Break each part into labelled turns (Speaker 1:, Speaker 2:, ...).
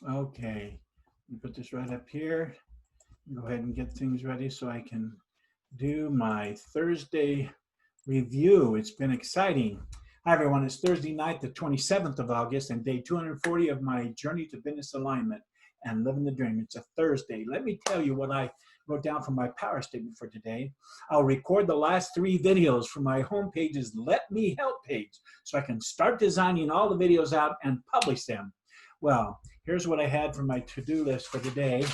Speaker 1: Okay, let me put this right up here. Go ahead and get things ready so I can do my Thursday review. It's been exciting. Hi, everyone. It's Thursday night, the 27th of August, and day 240 of my journey to business alignment and living the dream. It's a Thursday. Let me tell you what I wrote down for my power statement for today. I'll record the last 3 videos from my homepage's Let Me Help page so I can start designing all the videos out and publish them. Well, here's what I had for my to-do list for today.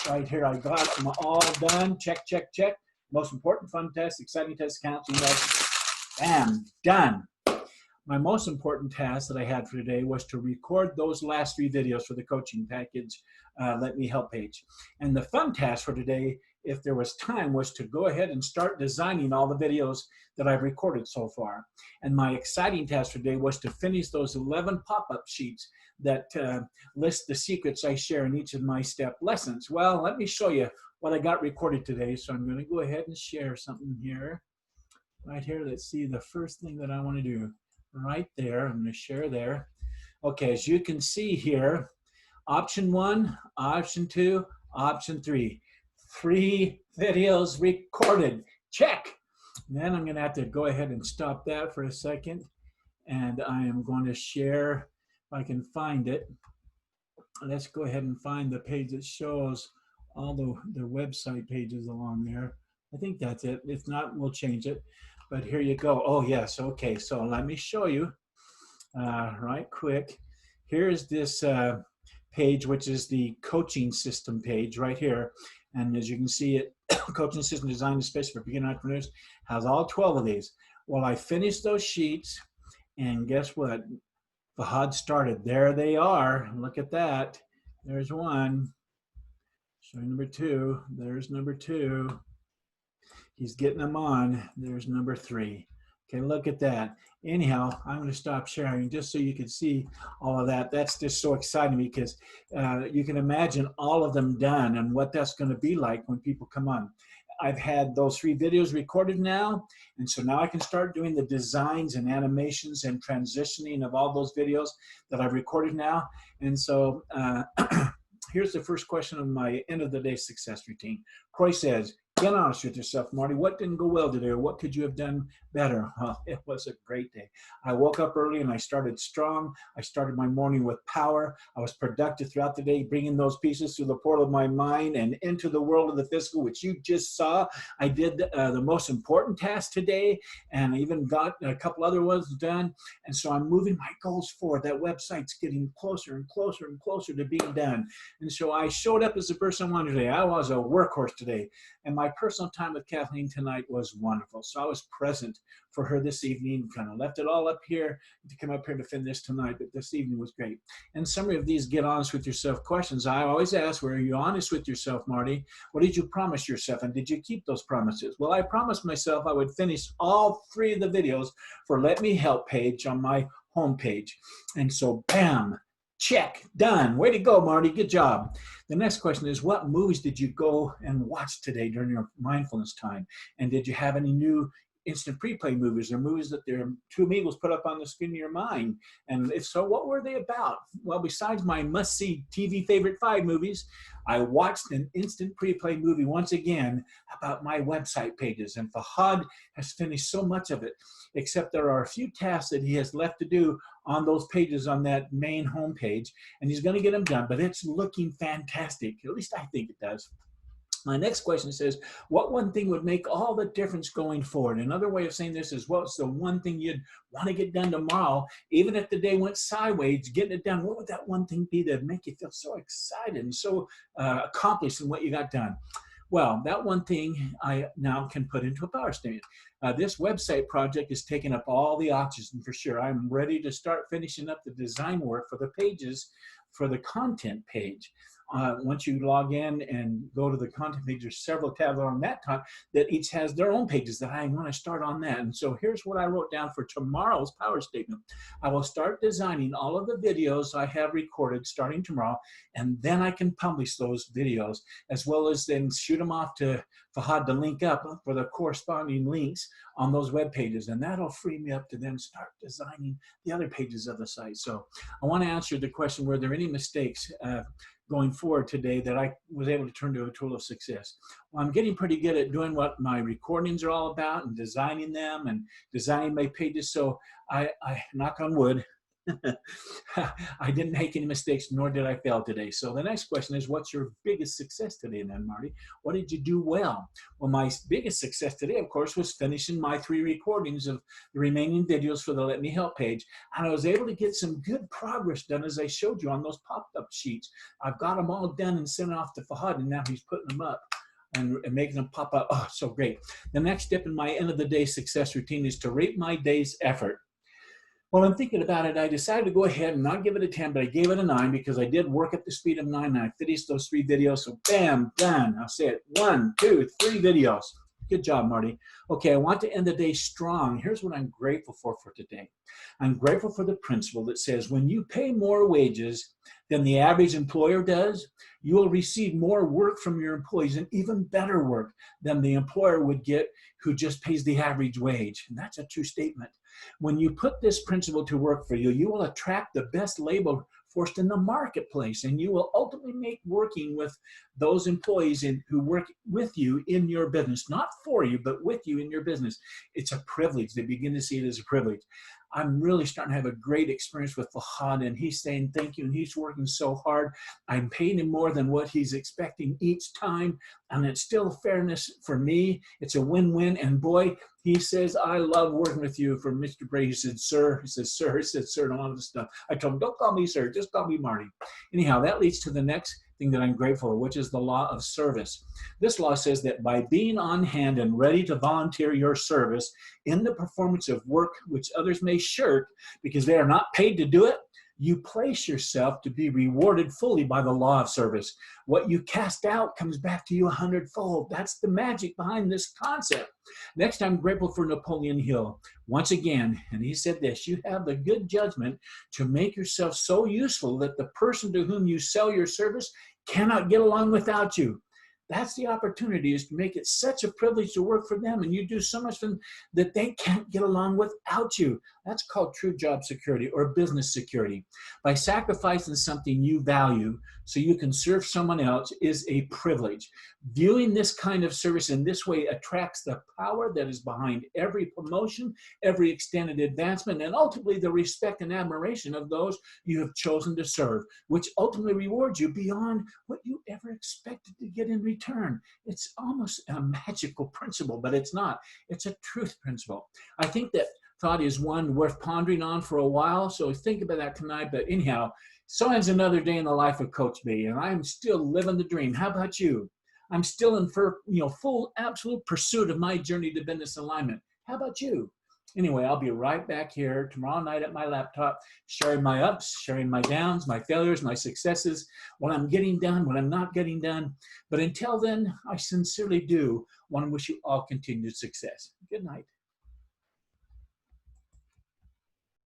Speaker 1: Right here, I got them all done. Check, check, check. Most important fun test, exciting test, counts, bam, done. My most important task that I had for today was to record those last 3 videos for the coaching package, Let Me Help page. And the fun task for today, if there was time, was to go ahead and start designing all the videos that I've recorded so far. And my exciting task for today was to finish those 11 pop-up sheets that list the secrets I share in each of my step lessons. Well, let me show you what I got recorded today. So I'm going to go ahead and share something here. Right here, let's see the first thing that I want to do. Right there, I'm going to share there. Okay, as you can see here, option 1, option 2, option 3. 3 videos recorded. Check. And then I'm going to have to go ahead and stop that for a second. And I am going to share, if I can find it. Let's go ahead and find the page that shows all the website pages along there. I think that's it. If not, we'll change it. But here you go. Oh, yes. Okay. So let me show you right quick. Here's this page, which is the coaching system page right here. And as you can see, it coaching system designed especially for beginner entrepreneurs has all 12 of these. Well, I finished those sheets, and guess what? Fahad started. There they are. Look at that. There's one. Showing number 2. There's number 2. He's getting them on. There's number 3. Okay, look at that. Anyhow, I'm going to stop sharing just so you can see all of that. That's just so exciting because you can imagine all of them done and what that's going to be like when people come on. I've had those 3 videos recorded now, and so now I can start doing the designs and animations and transitioning of all those videos that I've recorded now. And so here's the first question of my end of the day success routine. Croy says, get honest with yourself, Marty. What didn't go well today, or what could you have done better? Well, it was a great day. I woke up early and I started strong. I started my morning with power. I was productive throughout the day, bringing those pieces through the portal of my mind and into the world of the physical, which you just saw. I did the most important task today, and I even got a couple other ones done. And so I'm moving my goals forward. That website's getting closer and closer and closer to being done. And so I showed up as the person I wanted today. I was a workhorse today. And my personal time with Kathleen tonight was wonderful. So I was present for her this evening, kind of left it all up here to come up here to finish tonight, but this evening was great. And summary of these get honest with yourself questions. I always ask, were you honest with yourself, Marty? What did you promise yourself, and did you keep those promises? Well, I promised myself I would finish all 3 of the videos for Let Me Help page on my homepage. And so, bam, check, done. Way to go, Marty. Good job. The next question is, what movies did you go and watch today during your mindfulness time? And did you have any new instant pre-play movies or movies that their 2 amigos put up on the screen of your mind? And if so, what were they about? Well, besides my must-see TV favorite 5 movies, I watched an instant pre-play movie once again about my website pages. And Fahad has finished so much of it, except there are a few tasks that he has left to do on those pages on that main homepage, and he's going to get them done, but it's looking fantastic. At least I think it does. My next question says, what one thing would make all the difference going forward? Another way of saying this is, what's the one thing you'd want to get done tomorrow, even if the day went sideways, getting it done? What would that one thing be that make you feel so excited and so accomplished in what you got done? Well, that one thing I now can put into a power statement. This website project is taking up all the oxygen for sure. I'm ready to start finishing up the design work for the pages for the content page. Once you log in and go to the content page, there's several tabs on that top that each has their own pages that I want to start on that. And so here's what I wrote down for tomorrow's power statement. I will start designing all of the videos I have recorded starting tomorrow, and then I can publish those videos, as well as then shoot them off to Fahad to link up for the corresponding links on those web pages, and that'll free me up to then start designing the other pages of the site. So I want to answer the question, were there any mistakes going forward today that I was able to turn to a tool of success? Well, I'm getting pretty good at doing what my recordings are all about and designing them and designing my pages. So I knock on wood, I didn't make any mistakes, nor did I fail today. So the next question is, what's your biggest success today then, Marty? What did you do well? Well, my biggest success today, of course, was finishing my 3 recordings of the remaining videos for the Let Me Help page. And I was able to get some good progress done, as I showed you on those pop-up sheets. I've got them all done and sent off to Fahad, and now he's putting them up and making them pop up. Oh, so great. The next step in my end of the day success routine is to rate my day's effort. Well, I'm thinking about it. I decided to go ahead and not give it a 10, but I gave it a 9 because I did work at the speed of 9 and I finished those 3 videos. So bam, done. I'll say it. 1, 2, 3 videos. Good job, Marty. Okay, I want to end the day strong. Here's what I'm grateful for today. I'm grateful for the principle that says when you pay more wages than the average employer does, you will receive more work from your employees and even better work than the employer would get who just pays the average wage. And that's a true statement. When you put this principle to work for you, you will attract the best labor force in the marketplace, and you will ultimately make working with those employees who work with you in your business, not for you, but with you in your business. It's a privilege. They begin to see it as a privilege. I'm really starting to have a great experience with Fahad, and he's saying thank you, and he's working so hard. I'm paying him more than what he's expecting each time, and it's still fairness for me. It's a win-win, and boy, he says, I love working with you. For Mr. Bray, he said, sir. He says, sir. He said, sir, and a lot of the stuff. I told him, don't call me sir, just call me Marty. Anyhow, that leads to the next thing that I'm grateful for, which is the law of service. This law says that by being on hand and ready to volunteer your service in the performance of work which others may shirk because they are not paid to do it, you place yourself to be rewarded fully by the law of service. What you cast out comes back to you 100-fold. That's the magic behind this concept. Next, I'm grateful for Napoleon Hill. Once again, and he said this, you have the good judgment to make yourself so useful that the person to whom you sell your service cannot get along without you. That's the opportunity, is to make it such a privilege to work for them, and you do so much for them that they can't get along without you. That's called true job security or business security. By sacrificing something you value so you can serve someone else is a privilege. Viewing this kind of service in this way attracts the power that is behind every promotion, every extended advancement, and ultimately the respect and admiration of those you have chosen to serve, which ultimately rewards you beyond what you ever expected to get in return. It's almost a magical principle, but it's not. It's a truth principle. I think that thought is one worth pondering on for a while, so think about that tonight. But anyhow, so ends another day in the life of Coach B, and I'm still living the dream. How about you? I'm still in full, absolute pursuit of my journey to business alignment. How about you? Anyway, I'll be right back here tomorrow night at my laptop, sharing my ups, sharing my downs, my failures, my successes, what I'm getting done, what I'm not getting done. But until then, I sincerely do want to wish you all continued success. Good night.